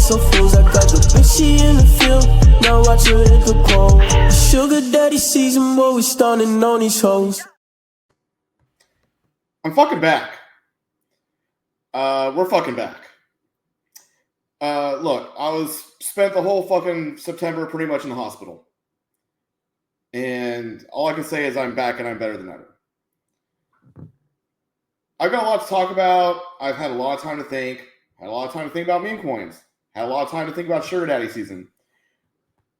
some fools. I got the bitch, she in the field. Now watch her hit the pole. Sugar daddy season, boy, we stunning on these hoes. I'm fucking back. We're fucking back. Look, I spent the whole fucking September pretty much in the hospital. And all I can say is I'm back and I'm better than ever. I've got a lot to talk about. I've had a lot of time to think. Had a lot of time to think about meme coins. Had a lot of time to think about sugar daddy season.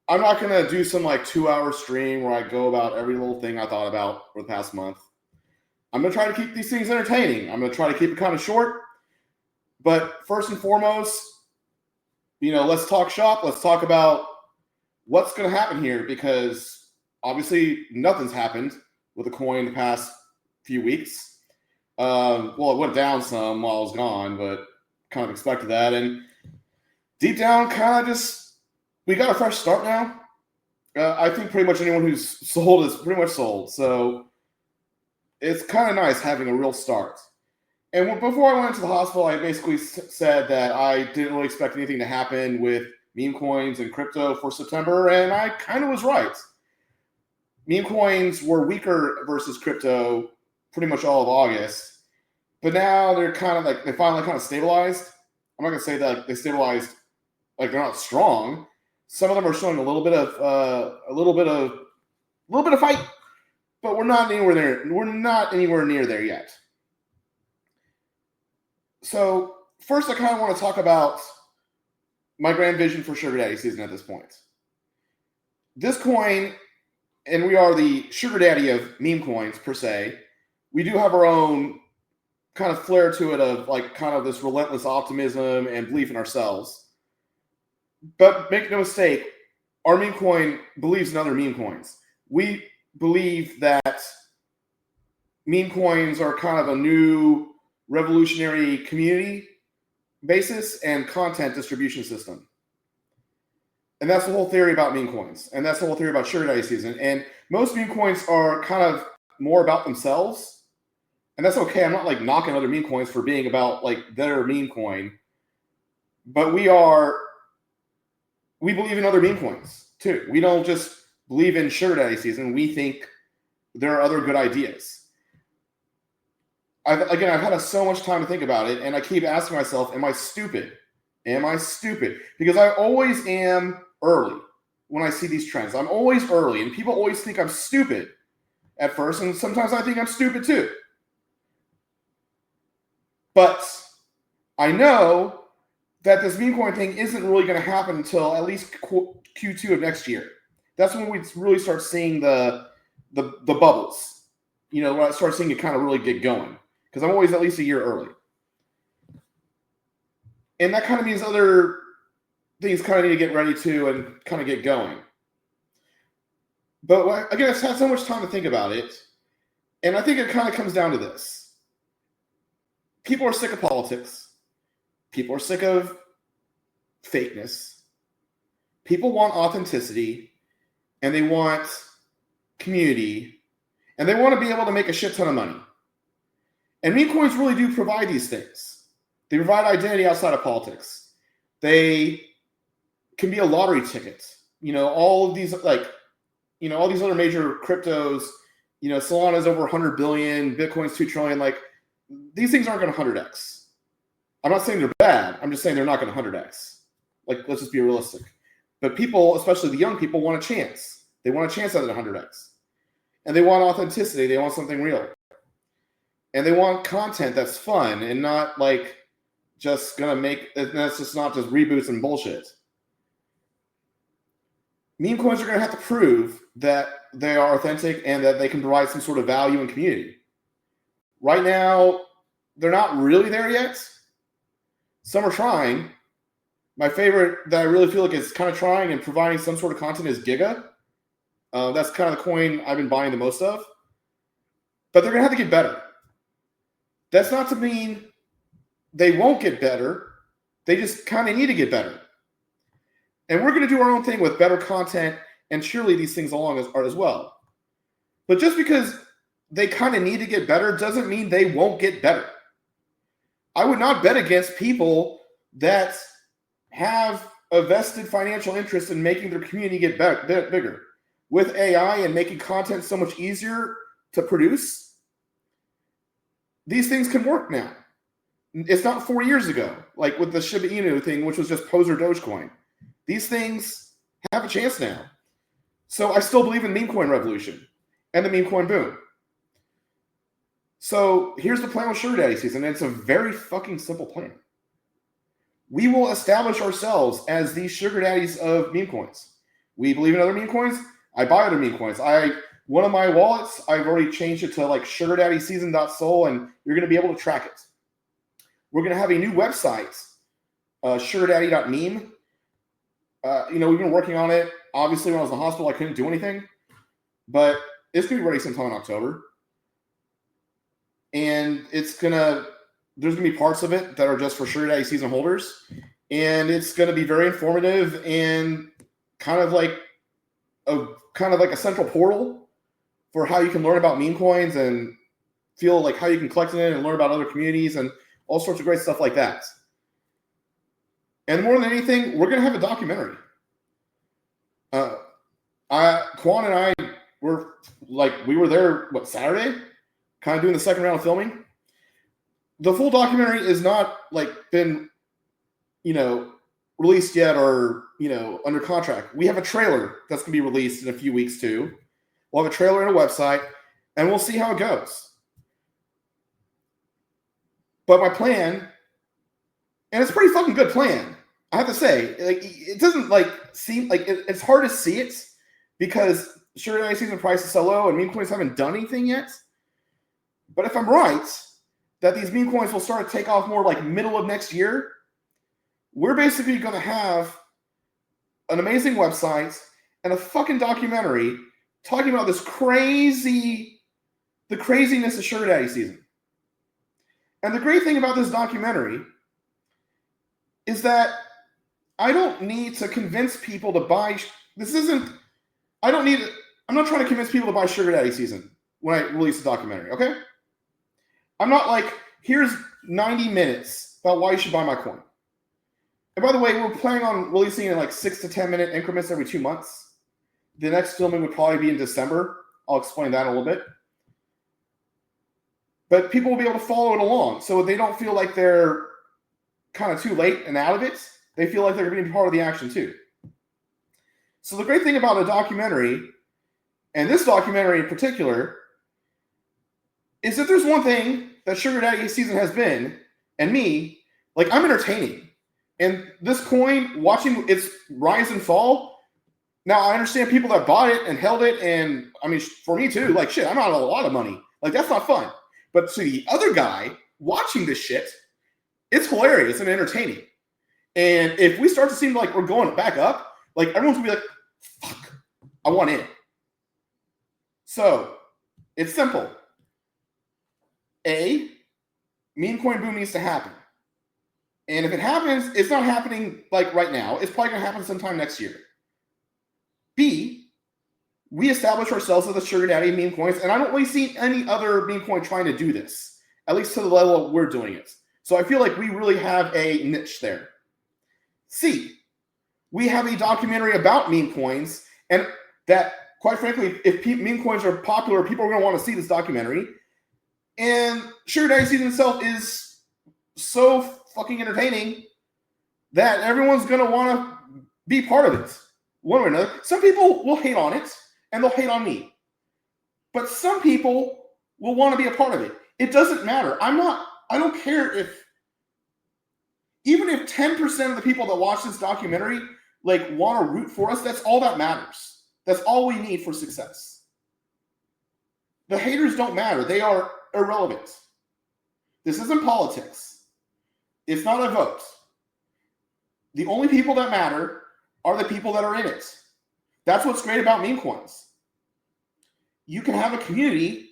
I'm not going to do some 2-hour stream where I go about every little thing I thought about for the past month. I'm going to try to keep these things entertaining. I'm going to try to keep it kind of short. But first and foremost, let's talk shop. Let's talk about what's going to happen here, because obviously nothing's happened with the coin the past few weeks. Well, it went down some while I was gone, but kind of expected that. And deep down, kind of we got a fresh start now. I think pretty much anyone who's sold is pretty much sold. So it's kind of nice having a real start. And before I went into the hospital, I basically said that I didn't really expect anything to happen with meme coins and crypto for September, and I kind of was right. Meme coins were weaker versus crypto pretty much all of August, but now they're kind of they finally kind of stabilized. I'm not gonna say that they stabilized they're not strong. Some of them are showing a little bit of fight, but we're not anywhere there. We're not anywhere near there yet. So first, I kind of want to talk about my grand vision for sugar daddy season at this point. This coin, and we are the sugar daddy of meme coins per se. We do have our own kind of flair to it of kind of this relentless optimism and belief in ourselves. But make no mistake, our meme coin believes in other meme coins. We believe that meme coins are kind of a new revolutionary community basis and content distribution system. And that's the whole theory about meme coins. And that's the whole theory about sugar daddy season. And most meme coins are kind of more about themselves. And that's okay. I'm not knocking other meme coins for being about their meme coin. But we believe in other meme coins too. We don't just believe in sugar daddy season. We think there are other good ideas. I've had so much time to think about it, and I keep asking myself, am I stupid? Am I stupid? Because I always am early when I see these trends. I'm always early, and people always think I'm stupid at first, and sometimes I think I'm stupid too. But I know that this meme coin thing isn't really going to happen until at least Q2 of next year. That's when we really start seeing the bubbles. When I start seeing it kind of really get going. Because I'm always at least a year early. And that kind of means other things kind of need to get ready to and kind of get going. But again, I've had so much time to think about it. And I think it kind of comes down to this. People are sick of politics. People are sick of fakeness. People want authenticity. And they want community. And they want to be able to make a shit ton of money. And meme coins really do provide these things. They provide identity outside of politics. They can be a lottery ticket. All of these all these other major cryptos. Solana's over 100 billion, Bitcoin's 2 trillion. These things aren't going to 100x. I'm not saying they're bad. I'm just saying they're not going to 100x. Let's just be realistic. But people, especially the young people, want a chance. They want a chance at 100x, and they want authenticity. They want something real. And they want content that's fun and not just gonna that's just not just reboots and bullshit. Meme coins are gonna have to prove that they are authentic and that they can provide some sort of value and community. Right now, they're not really there yet. Some are trying. My favorite that I really feel is kind of trying and providing some sort of content is Giga. That's kind of the coin I've been buying the most of. But they're gonna have to get better. That's not to mean they won't get better. They just kind of need to get better. And we're going to do our own thing with better content and cheerlead these things along as well. But just because they kind of need to get better doesn't mean they won't get better. I would not bet against people that have a vested financial interest in making their community get bigger. With AI and making content so much easier to produce, these things can work now. It's not 4 years ago, like with the Shiba Inu thing, which was just poser Dogecoin. These things have a chance now. So I still believe in meme coin revolution and the meme coin boom. So here's the plan with Sugar Daddy season. And it's a very fucking simple plan. We will establish ourselves as the sugar daddies of meme coins. We believe in other meme coins. I buy other meme coins. One of my wallets, I've already changed it to like sugardaddyseason.soul, and you're going to be able to track it. We're going to have a new website, sugardaddy.meme. We've been working on it. Obviously, when I was in the hospital, I couldn't do anything, but it's going to be ready sometime in October. And there's going to be parts of it that are just for Sugar Daddy season holders. And it's going to be very informative and kind of like a central portal for how you can learn about meme coins and feel like how you can collect it and learn about other communities and all sorts of great stuff like that. And more than anything, we're going to have a documentary. Quan and I we were there, Saturday? Kind of doing the second round of filming. The full documentary is not been, released yet or, under contract. We have a trailer that's going to be released in a few weeks too. We'll have a trailer and a website, and we'll see how it goes. But my plan, and it's a pretty fucking good plan, I have to say, it doesn't seem like it's hard to see it because Sugar Daddy season price is so low and meme coins haven't done anything yet. But if I'm right, that these meme coins will start to take off more middle of next year, we're basically going to have an amazing website and a fucking documentary talking about the craziness of Sugar Daddy season. And the great thing about this documentary is that I don't need to convince people to buy. I'm not trying to convince people to buy Sugar Daddy season when I release the documentary, okay? I'm not here's 90 minutes about why you should buy my coin. And by the way, we're planning on releasing in 6 to 10 minute increments every 2 months. The next filming would probably be in December. I'll explain that in a little bit. But people will be able to follow it along so they don't feel like they're kind of too late and out of it. They feel like they're being part of the action too. So the great thing about a documentary, and this documentary in particular, is that there's one thing that Sugar Daddy season has been, and me, I'm entertaining. And this coin, watching its rise and fall, now I understand people that bought it and held it, and I mean, for me too, I'm out a lot of money. That's not fun. But to the other guy watching this shit, it's hilarious and entertaining. And if we start to seem like we're going back up, everyone's gonna be like, fuck, I want in. So it's simple. A, meme coin boom needs to happen. And if it happens, it's not happening right now. It's probably gonna happen sometime next year. B, we establish ourselves as the Sugar Daddy meme coins, and I don't really see any other meme coin trying to do this, at least to the level we're doing it. So I feel like we really have a niche there. C, we have a documentary about meme coins, and that, quite frankly, if meme coins are popular, people are going to want to see this documentary. And Sugar Daddy season itself is so fucking entertaining that everyone's going to want to be part of it, one way or another. Some people will hate on it, and they'll hate on me. But some people will want to be a part of it. It doesn't matter. I don't care even if 10% of the people that watch this documentary want to root for us, that's all that matters. That's all we need for success. The haters don't matter. They are irrelevant. This isn't politics. It's not a vote. The only people that matter are the people that are in it. That's what's great about meme coins. You can have a community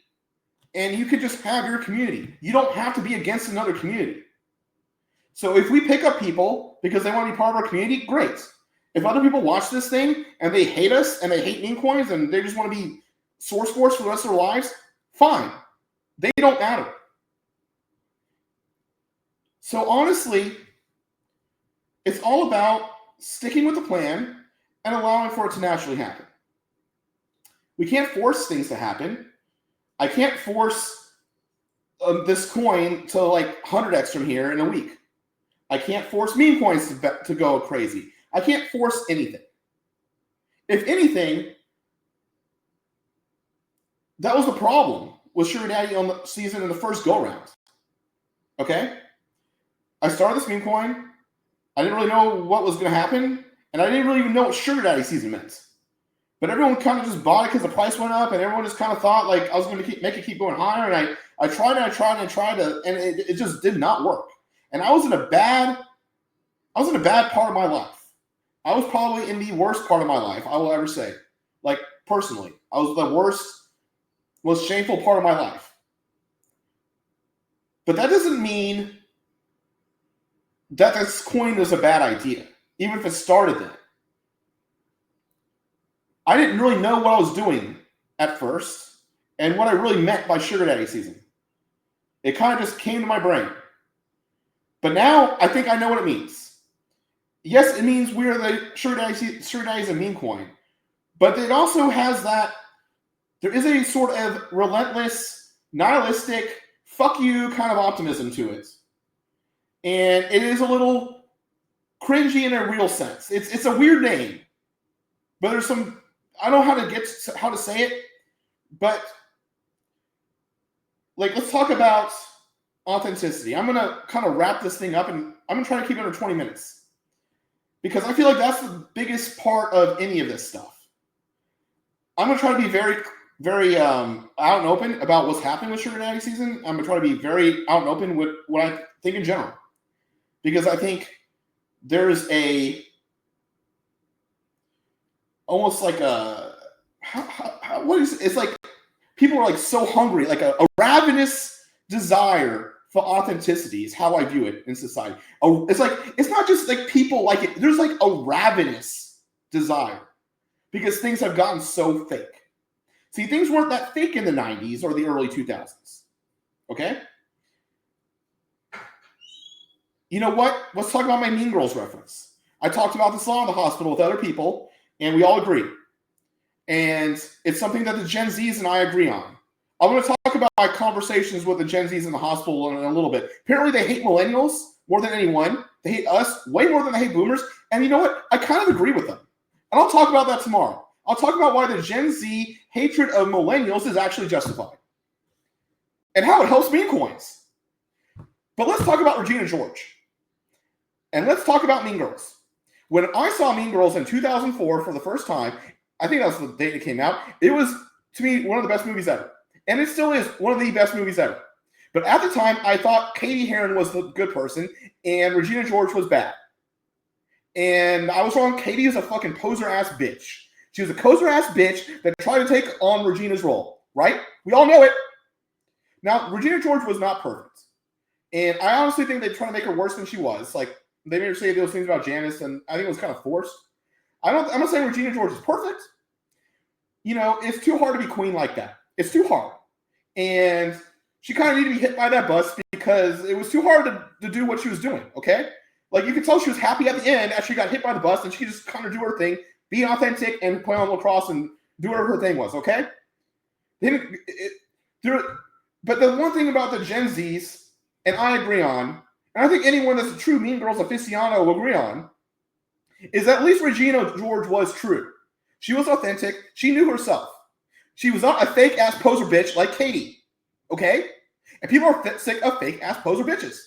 and you can just have your community. You don't have to be against another community. So if we pick up people because they want to be part of our community, great. If other people watch this thing and they hate us and they hate meme coins and they just want to be source force for the rest of their lives, fine. They don't matter. So honestly, It's all about sticking with the plan and allowing for it to naturally happen. We can't force things to happen. I can't force this coin to like 100x from here in a week. I can't force meme coins to go crazy. I can't force anything. If anything, that was the problem with Sugar Daddy on the season in the first go-round. Okay? I started this meme coin. I didn't really know what was going to happen, and I didn't really even know what Sugar Daddy season meant. But everyone kind of just bought it because the price went up, and everyone just kind of thought like I was going to make it keep going higher. And I tried and it just did not work. And I was in a bad part of my life. I was probably in the worst part of my life I will ever say. Like personally, I was the worst, most shameful part of my life. But that doesn't mean that this coin is a bad idea, even if it started then. I didn't really know what I was doing at first and what I really meant by Sugar Daddy season. It kind of just came to my brain. But now I think I know what it means. Yes, it means we're the Sugar Daddy's a meme coin. But it also has that, there is a sort of relentless, nihilistic, fuck you kind of optimism to it. And it is a little cringy in a real sense. It's a weird name. But there's some, I don't know how to say it, but like let's talk about authenticity. I'm gonna kind of wrap this thing up, and I'm gonna try to keep it under 20 minutes because I feel like that's the biggest part of any of this stuff. I'm gonna try to be very, very out and open about what's happening with Sugar Daddy season. I'm gonna try to be very out and open with what I think in general, because I think there's a almost like a what is it? It's like people are like so hungry, like a ravenous desire for authenticity is how I view it in society. It's like it's not just like people like it. There's like a ravenous desire because things have gotten so fake. See, things weren't that fake in the 90s or the early 2000s. Okay? You know what? Let's talk about my Mean Girls reference. I talked about this a lot in the hospital with other people, and we all agree. And it's something that the Gen Zs and I agree on. I'm going to talk about my conversations with the Gen Zs in the hospital in a little bit. Apparently, they hate millennials more than anyone. They hate us way more than they hate boomers. And you know what? I kind of agree with them. And I'll talk about that tomorrow. I'll talk about why the Gen Z hatred of millennials is actually justified and how it helps meme coins. But let's talk about Regina George. And let's talk about Mean Girls. When I saw Mean Girls in 2004 for the first time, I think that was the date it came out, it was, to me, one of the best movies ever. And it still is one of the best movies ever. But at the time, I thought Katie Heron was the good person and Regina George was bad. And I was wrong. Katie is a fucking poser-ass bitch. She was a poser-ass bitch that tried to take on Regina's role, right? We all know it. Now, Regina George was not perfect. And I honestly think they tried to make her worse than she was. Like, they made her say those things about Janice, and I think it was kind of forced. I'm not saying Regina George is perfect. You know, it's too hard to be queen like that. It's too hard. And she kind of needed to be hit by that bus because it was too hard to do what she was doing, okay? Like, you could tell she was happy at the end after she got hit by the bus, and she just kind of do her thing, be authentic, and play on lacrosse and do whatever her thing was, okay? But the one thing about the Gen Zs, and I agree on, and I think anyone that's a true Mean Girls aficionado will agree on, is that at least Regina George was true. She was authentic. She knew herself. She was not a fake-ass poser bitch like Katie, okay? And people are sick of fake-ass poser bitches.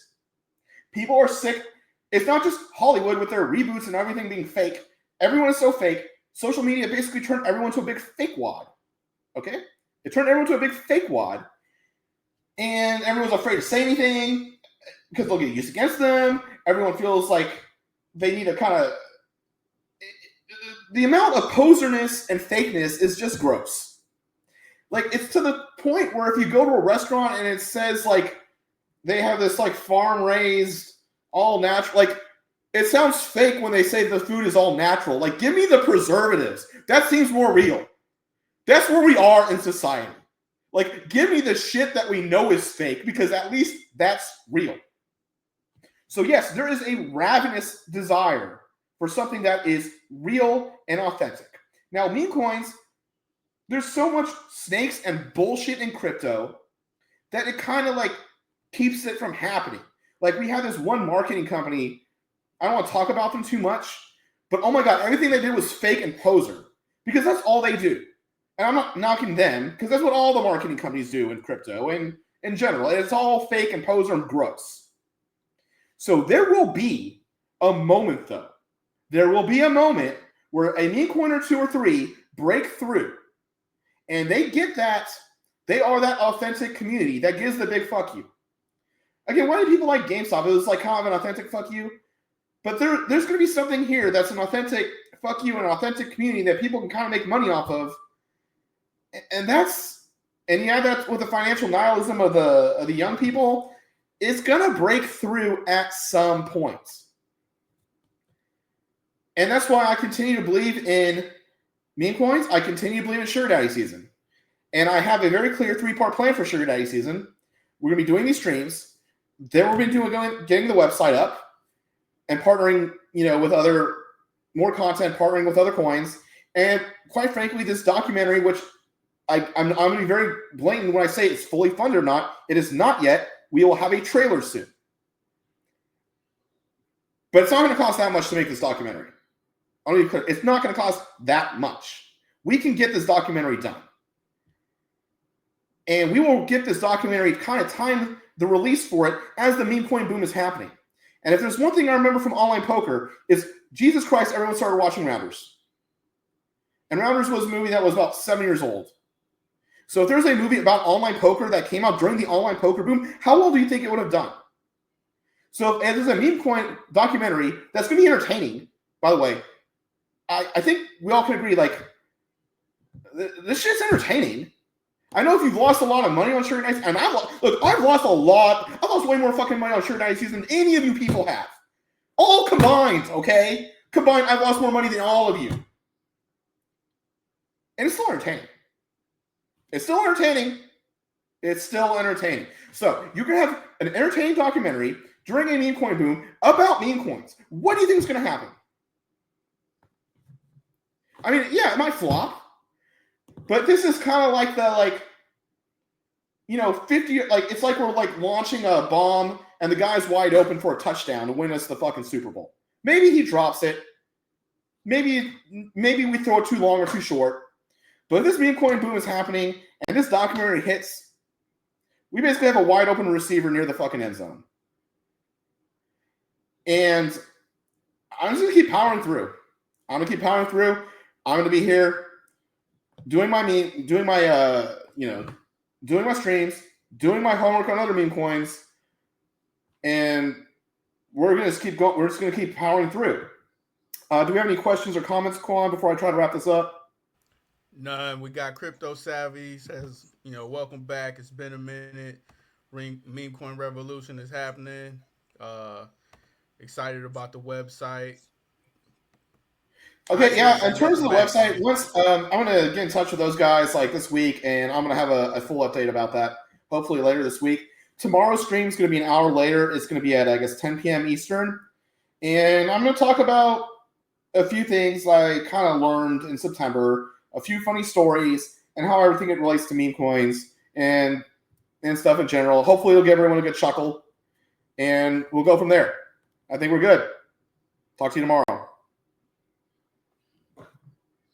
People are sick. It's not just Hollywood with their reboots and everything being fake. Everyone is so fake. Social media basically turned everyone to a big fake wad, okay? It turned everyone to a big fake wad, and everyone's afraid to say anything because they'll get used against them. Everyone feels like they need to kind of... The amount of poserness and fakeness is just gross. Like, it's to the point where if you go to a restaurant and it says, like, they have this, like, farm-raised, all natural... Like, it sounds fake when they say the food is all natural. Like, give me the preservatives. That seems more real. That's where we are in society. Like, give me the shit that we know is fake because at least that's real. So yes, there is a ravenous desire for something that is real and authentic. Now, meme coins, there's so much snakes and bullshit in crypto that it kind of like keeps it from happening. Like we have this one marketing company, I don't want to talk about them too much, but oh my God, everything they did was fake and poser because that's all they do. And I'm not knocking them because that's what all the marketing companies do in crypto and in general. It's all fake and poser and gross. So there will be a moment though. There will be a moment where a meme coin or two or three break through and they get that, they are that authentic community that gives the big fuck you. Again, why do people like GameStop? It was like kind of an authentic fuck you. But there's going to be something here that's an authentic fuck you and an authentic community that people can kind of make money off of. And that's, and yeah, that's with the financial nihilism of the young people, it's going to break through at some point. And that's why I continue to believe in meme coins. I continue to believe in Sugar Daddy season. And I have a very clear 3-part plan for Sugar Daddy season. We're going to be doing these streams. Then we're going to be getting the website up and partnering, with other, more content, partnering with other coins. And quite frankly, this documentary, which I'm going to be very blatant when I say it's fully funded or not. It is not yet. We will have a trailer soon. But it's not going to cost that much to make this documentary. It's not going to cost that much. We can get this documentary done. And we will get this documentary kind of time the release for it as the meme coin boom is happening. And if there's one thing I remember from online poker is Jesus Christ, everyone started watching Rounders. And Rounders was a movie that was about 7 years old. So if there's a movie about online poker that came out during the online poker boom, how well do you think it would have done? So if there's a meme coin documentary that's going to be entertaining, by the way, I think we all can agree, like, this shit's entertaining. I know if you've lost a lot of money on Sugar Daddy, and I've lost a lot. I've lost way more fucking money on Sugar Daddy season than any of you people have. All combined, okay? Combined, I've lost more money than all of you. And it's still entertaining. It's still entertaining. It's still entertaining. So you can have an entertaining documentary during a meme coin boom about meme coins. What do you think is going to happen? I mean, yeah, it might flop. But this is kind of like the, 50, it's like we're, launching a bomb and the guy's wide open for a touchdown to win us the fucking Super Bowl. Maybe he drops it. Maybe we throw it too long or too short. But if this meme coin boom is happening and this documentary hits, we basically have a wide open receiver near the fucking end zone. And I'm just going to keep powering through. I'm going to be here doing my streams, doing my homework on other meme coins, and we're going to keep going. We're just going to keep powering through. Do we have any questions or comments, Quan, before I try to wrap this up? None. We got Crypto Savvy says, welcome back. It's been a minute. Meme coin revolution is happening. Excited about the website. Okay, yeah. In terms of the website, once I'm going to get in touch with those guys this week, and I'm going to have a full update about that. Hopefully later this week. Tomorrow's stream is going to be an hour later. It's going to be at 10 p.m. Eastern, and I'm going to talk about a few things I kind of learned in September, a few funny stories, and how everything it relates to meme coins and stuff in general. Hopefully, it'll give everyone a good chuckle, and we'll go from there. I think we're good. Talk to you tomorrow.